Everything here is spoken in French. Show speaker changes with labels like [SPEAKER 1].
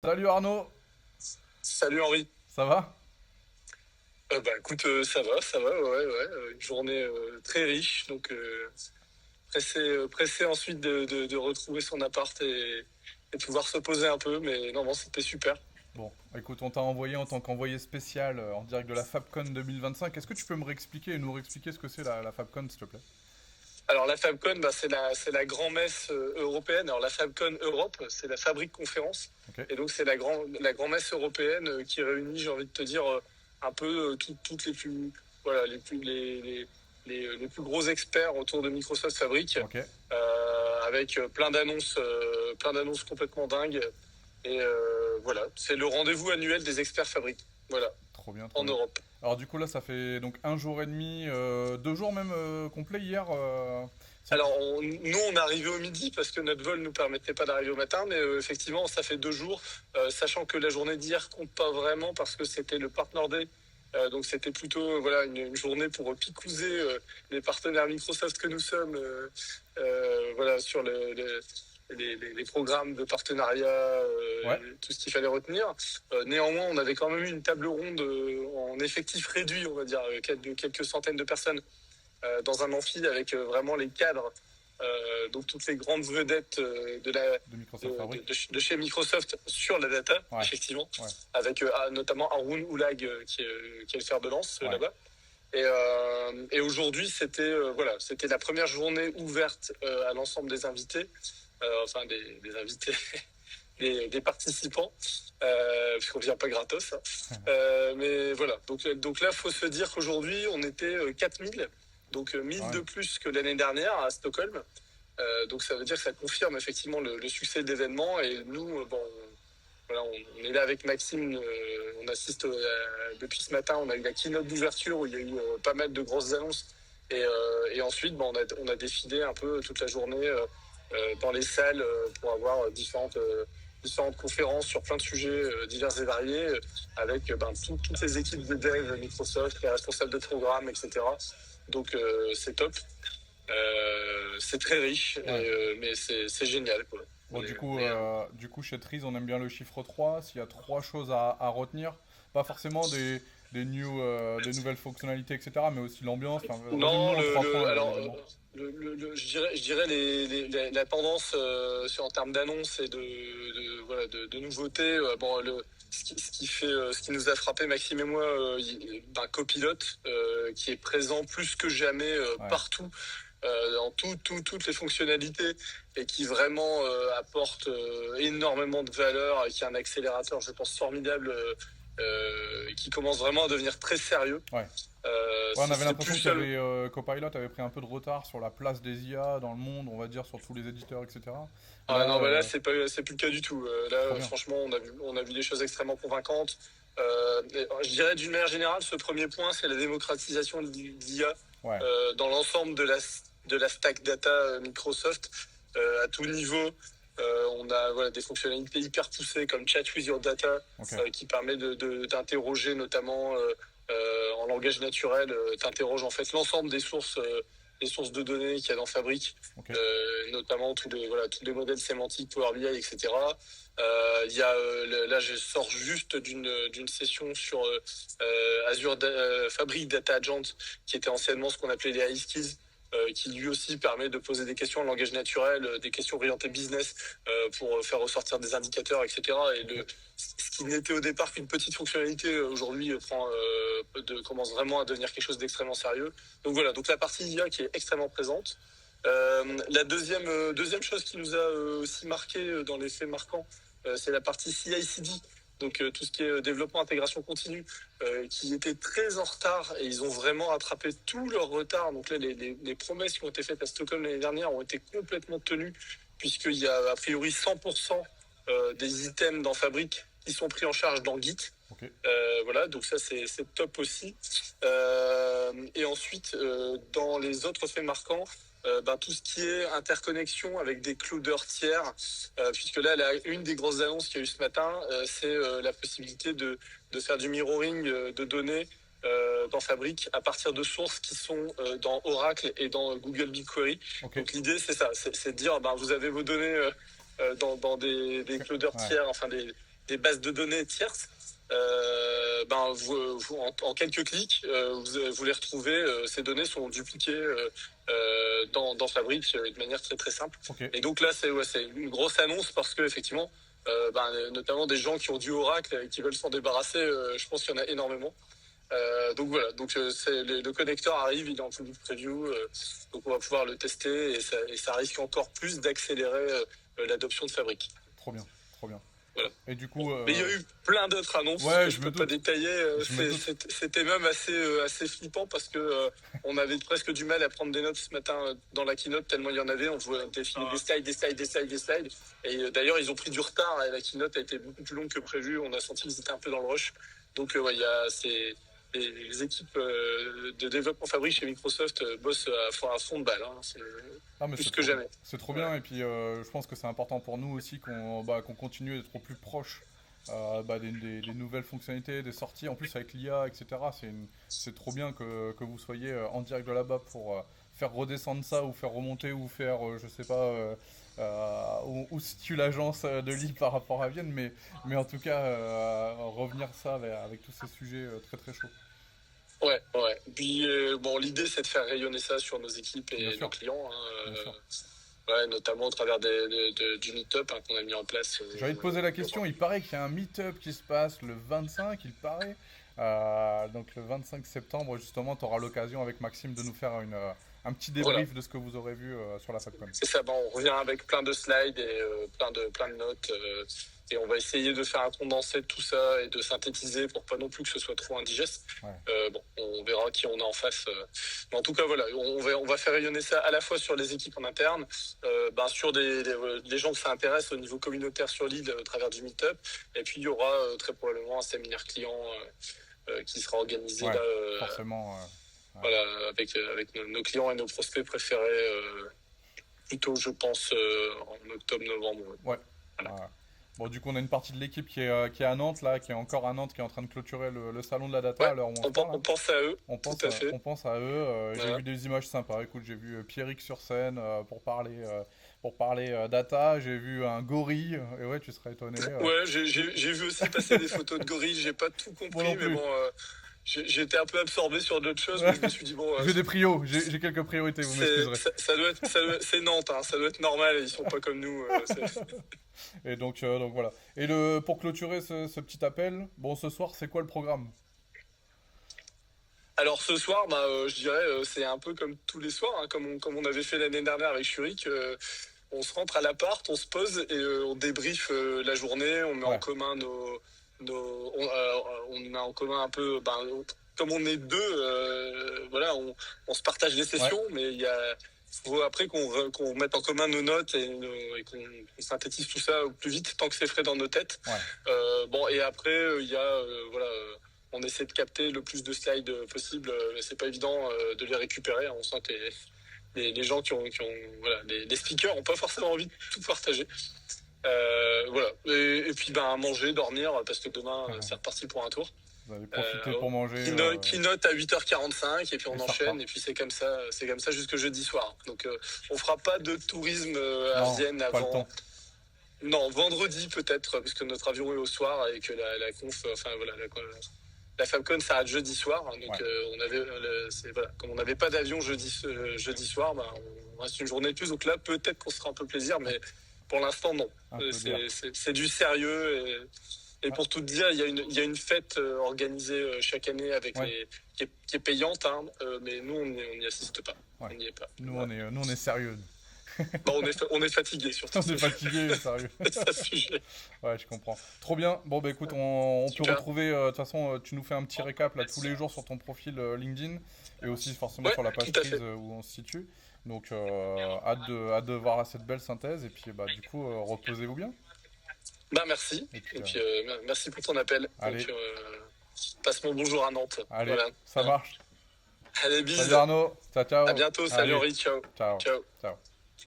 [SPEAKER 1] Salut Arnaud,
[SPEAKER 2] Salut Henri.
[SPEAKER 1] ça va?
[SPEAKER 2] Écoute, ça va, ouais, ouais. Une journée très riche, donc pressé ensuite de retrouver son appart et pouvoir se poser un peu, mais non, non, c'était super.
[SPEAKER 1] Bon, écoute, on t'a envoyé en tant qu'envoyé spécial en direct de la FabCon 2025. Est-ce que tu peux me réexpliquer et nous réexpliquer ce que c'est la FabCon, s'il te plaît?
[SPEAKER 2] Alors la FabCon, c'est la grand-messe européenne. Alors la FabCon Europe, c'est la Fabrique Conférence,
[SPEAKER 1] Ok.
[SPEAKER 2] et donc c'est la grand-messe européenne qui réunit, j'ai envie de te dire, un peu toutes les plus, voilà, les plus gros experts autour de Microsoft Fabric,
[SPEAKER 1] Ok,
[SPEAKER 2] avec plein d'annonces complètement dingues. Et voilà, c'est le rendez-vous annuel des experts Fabric. Voilà,
[SPEAKER 1] trop bien, trop
[SPEAKER 2] en
[SPEAKER 1] bien.
[SPEAKER 2] Europe.
[SPEAKER 1] Alors du coup là, ça fait donc un jour et demi, 2 jours même complet hier.
[SPEAKER 2] Alors, nous, on est arrivé au midi parce que notre vol ne nous permettait pas d'arriver au matin, mais effectivement, ça fait 2 jours, sachant que la journée d'hier compte pas vraiment parce que c'était le Partner Day. Donc, c'était plutôt voilà une journée pour picouser les partenaires Microsoft que nous sommes, voilà sur les programmes de partenariat,
[SPEAKER 1] Ouais,
[SPEAKER 2] tout ce qu'il fallait retenir. Néanmoins, on avait quand même eu une table ronde en effectif réduit, on va dire, de quelques centaines de personnes dans un amphi avec vraiment les cadres, donc toutes les grandes vedettes
[SPEAKER 1] de Microsoft Fabric.
[SPEAKER 2] de chez Microsoft sur la data,
[SPEAKER 1] Ouais,
[SPEAKER 2] effectivement,
[SPEAKER 1] ouais,
[SPEAKER 2] avec notamment Haroun Oulag qui est le fer de lance
[SPEAKER 1] ouais.
[SPEAKER 2] là-bas. Et aujourd'hui, c'était la première journée ouverte à l'ensemble des invités, enfin des invités, des participants, puisqu'on vient pas gratos, hein. Mais voilà, donc là, faut se dire qu'aujourd'hui, on était 4000, donc 1000
[SPEAKER 1] Ouais.
[SPEAKER 2] de plus que l'année dernière à Stockholm. Donc ça veut dire que ça confirme effectivement le succès de l'événement. Et nous, bon, voilà, on est là avec Maxime, on assiste depuis ce matin, on a eu la keynote d'ouverture où il y a eu pas mal de grosses annonces. Et ensuite, bon, on a défilé un peu toute la journée dans les salles pour avoir différentes conférences sur plein de sujets divers et variés, avec toutes les équipes de dev Microsoft, les responsables de programme, etc. Donc c'est top. C'est très riche,
[SPEAKER 1] Ouais.
[SPEAKER 2] mais c'est génial, quoi.
[SPEAKER 1] Bon,
[SPEAKER 2] On est,
[SPEAKER 1] du coup, chez Trees, on aime bien le chiffre 3. S'il y a trois choses à retenir, pas forcément des nouvelles fonctionnalités, etc., mais aussi l'ambiance. Enfin,
[SPEAKER 2] Non,
[SPEAKER 1] résume-nous en trois points
[SPEAKER 2] alors,
[SPEAKER 1] l'événement.
[SPEAKER 2] je dirais la tendance en termes d'annonces et voilà, de nouveautés. Ce qui nous a frappé, Maxime et moi, Copilote, qui est présent plus que jamais
[SPEAKER 1] Ouais.
[SPEAKER 2] partout, dans toutes les fonctionnalités, et qui vraiment apporte énormément de valeur, et qui est un accélérateur, je pense, formidable, et qui commence vraiment à devenir très sérieux.
[SPEAKER 1] Ouais. Ouais, on
[SPEAKER 2] Si
[SPEAKER 1] avait
[SPEAKER 2] c'est
[SPEAKER 1] l'impression
[SPEAKER 2] plus
[SPEAKER 1] qu'il y
[SPEAKER 2] seul.
[SPEAKER 1] avait Copilot avait pris un peu de retard sur la place des IA dans le monde, on va dire, sur tous les éditeurs, etc.
[SPEAKER 2] Ah
[SPEAKER 1] Là,
[SPEAKER 2] non, bah là, c'est plus le cas du tout.
[SPEAKER 1] trop
[SPEAKER 2] Là,
[SPEAKER 1] bien.
[SPEAKER 2] franchement, on a vu des choses extrêmement convaincantes. Je dirais d'une manière générale, ce premier point, c'est la démocratisation de l'IA
[SPEAKER 1] Ouais.
[SPEAKER 2] dans l'ensemble de la stack data Microsoft, à tout niveau. On a voilà, des fonctionnalités hyper poussées comme Chat with your data,
[SPEAKER 1] Ok.
[SPEAKER 2] qui permet d'interroger notamment en langage naturel, t'interroges en fait l'ensemble des sources de données qu'il y a dans Fabric,
[SPEAKER 1] Ok.
[SPEAKER 2] notamment tous les modèles sémantiques Power BI, etc. Il y a là, je sors juste d'une session sur Azure Fabric Data Agent, qui était anciennement ce qu'on appelait les iSkills, qui lui aussi permet de poser des questions en langage naturel, des questions orientées business, pour faire ressortir des indicateurs, etc. Et
[SPEAKER 1] Ok.
[SPEAKER 2] ce qui n'était au départ qu'une petite fonctionnalité, aujourd'hui commence vraiment à devenir quelque chose d'extrêmement sérieux. Donc voilà, donc la partie IA qui est extrêmement présente. La deuxième chose qui nous a aussi marqué dans les faits marquants, c'est la partie CI/CD, donc tout ce qui est développement intégration continue, qui était très en retard, et ils ont vraiment rattrapé tout leur retard. Donc là, les promesses qui ont été faites à Stockholm l'année dernière ont été complètement tenues, puisqu'il y a a priori 100% des items dans Fabric qui sont pris en charge dans Git.
[SPEAKER 1] Ok.
[SPEAKER 2] Voilà, donc ça c'est top aussi. Et ensuite, dans les autres faits marquants, tout ce qui est interconnexion avec des clouders tiers, puisque là, une des grosses annonces qu'il y a eu ce matin, c'est la possibilité de faire du mirroring de données dans Fabric à partir de sources qui sont dans Oracle et dans Google BigQuery.
[SPEAKER 1] Ok.
[SPEAKER 2] Donc l'idée, c'est ça, c'est de dire, vous avez vos données dans des
[SPEAKER 1] Ok.
[SPEAKER 2] clouders
[SPEAKER 1] Ouais.
[SPEAKER 2] tiers, enfin des bases de données tierces, en quelques clics, vous les retrouvez. Ces données sont dupliquées dans Fabric de manière très très simple.
[SPEAKER 1] Ok.
[SPEAKER 2] Et donc là, c'est une grosse annonce parce que effectivement, notamment des gens qui ont du Oracle et qui veulent s'en débarrasser, je pense qu'il y en a énormément. Donc voilà, le connecteur arrive, il est en public preview, donc on va pouvoir le tester et ça risque encore plus d'accélérer l'adoption de Fabric.
[SPEAKER 1] Trop bien, trop bien.
[SPEAKER 2] Voilà.
[SPEAKER 1] Et du coup,
[SPEAKER 2] Mais il y a eu plein d'autres annonces que je peux pas détailler. C'était même assez flippant parce que on avait presque du mal à prendre des notes ce matin dans la keynote tellement il y en avait. On voulait défiler des slides. Et d'ailleurs, ils ont pris du retard et la keynote a été beaucoup plus longue que prévu. On a senti qu'ils étaient un peu dans le rush. Donc les équipes de développement Fabric chez Microsoft bossent à fond de balle. Plus que jamais.
[SPEAKER 1] C'est trop bien, et puis je pense que c'est important pour nous aussi qu'on continue d'être au plus proche des nouvelles fonctionnalités, des sorties. En plus avec l'IA, etc. C'est trop bien que vous soyez en direct de là-bas pour faire redescendre ça ou faire remonter ou faire, je sais pas, où situe l'agence de Lille par rapport à Vienne, mais en tout cas revenir ça avec tous ces sujets très très chauds.
[SPEAKER 2] Ouais. Puis l'idée c'est de faire rayonner ça sur nos équipes et nos clients. Notamment au travers du meet-up qu'on a mis en place.
[SPEAKER 1] J'allais te poser la question, il paraît qu'il y a un meet-up qui se passe le 25, il paraît. Donc le 25 septembre, justement, tu auras l'occasion avec Maxime de nous faire un petit débrief de ce que vous aurez vu sur la FabCon.
[SPEAKER 2] C'est ça, on revient avec plein de slides et plein de notes. Et on va essayer de faire un condensé de tout ça et de synthétiser pour pas non plus que ce soit trop indigeste. Ouais. On verra qui on a en face. Mais en tout cas, voilà, on va faire rayonner ça à la fois sur les équipes en interne, sur des gens que ça intéresse au niveau communautaire sur l'île au travers du meet-up. Et puis, il y aura très probablement un séminaire client qui sera organisé là.
[SPEAKER 1] Forcément.
[SPEAKER 2] Voilà, avec nos clients et nos prospects préférés, plutôt, je pense, en octobre-novembre.
[SPEAKER 1] Ouais. Voilà. Ouais. Bon, du coup, on a une partie de l'équipe qui est à Nantes, là, qui est encore à Nantes, qui est en train de clôturer le salon de la data.
[SPEAKER 2] Ouais,
[SPEAKER 1] à l'heure où on parle,
[SPEAKER 2] on pense à eux.
[SPEAKER 1] On pense à eux. J'ai vu des images sympas. Écoute, j'ai vu Pierrick sur scène pour parler data. J'ai vu un gorille. Et ouais, tu serais étonné.
[SPEAKER 2] Ouais, j'ai vu aussi passer des photos de gorilles. J'ai pas tout compris, mais bon. J'ai été un peu absorbé sur d'autres choses, mais je me suis dit bon.
[SPEAKER 1] J'ai des prios, j'ai quelques priorités, vous m'excuserez.
[SPEAKER 2] C'est Nantes, ça doit être normal, ils sont pas comme nous.
[SPEAKER 1] Et donc voilà. Et pour clôturer ce petit appel, bon, ce soir, c'est quoi le programme ?
[SPEAKER 2] Alors ce soir, je dirais, c'est un peu comme tous les soirs, comme on avait fait l'année dernière avec Zurich. On se rentre à l'appart, on se pose et on débriefe la journée, on met en commun on met en commun un peu, comme on est deux, on se partage les sessions, mais il faut après qu'on mette en commun nos notes et qu'on synthétise tout ça au plus vite tant que c'est frais dans nos têtes. Ouais. Et après il y a on essaie de capter le plus de slides possible, mais c'est pas évident de les récupérer. On sent que les gens les speakers ont pas forcément envie de tout partager. Et puis manger, dormir, parce que demain c'est reparti pour un tour.
[SPEAKER 1] Vous allez profiter pour manger.
[SPEAKER 2] Keynote à 8h45 et puis on enchaîne et puis c'est comme ça jusque jeudi soir. Donc on fera pas de tourisme à Vienne avant. Pas le temps. Non, vendredi peut-être, parce que notre avion est au soir et que la conf, la FabCon s'arrête jeudi soir. Donc comme on n'avait pas d'avion jeudi soir, on reste une journée de plus. Donc là, peut-être qu'on se fera un peu plaisir, mais pour l'instant, non. C'est du sérieux. Et pour tout te dire, il y a une fête organisée chaque année qui est payante, mais nous, on n'y assiste pas.
[SPEAKER 1] Ouais.
[SPEAKER 2] On n'y est pas.
[SPEAKER 1] Nous, on est sérieux.
[SPEAKER 2] On est fatigué surtout.
[SPEAKER 1] On est fatigué, sérieux.
[SPEAKER 2] C'est un sujet.
[SPEAKER 1] Ouais, je comprends. Trop bien. Bon, écoute, on peut retrouver. De toute façon, tu nous fais un petit récap là tous les jours sur ton profil LinkedIn et aussi forcément sur la page prise où on se situe. Donc, hâte de voir cette belle synthèse et puis du coup, reposez-vous bien.
[SPEAKER 2] Merci. Et puis, merci pour ton appel.
[SPEAKER 1] Allez.
[SPEAKER 2] Donc, passe mon bonjour à Nantes.
[SPEAKER 1] Allez, ça marche.
[SPEAKER 2] Allez, bisous.
[SPEAKER 1] Salut Arnaud. Ciao.
[SPEAKER 2] À bientôt. Salut Henri. Ciao.
[SPEAKER 1] Ciao.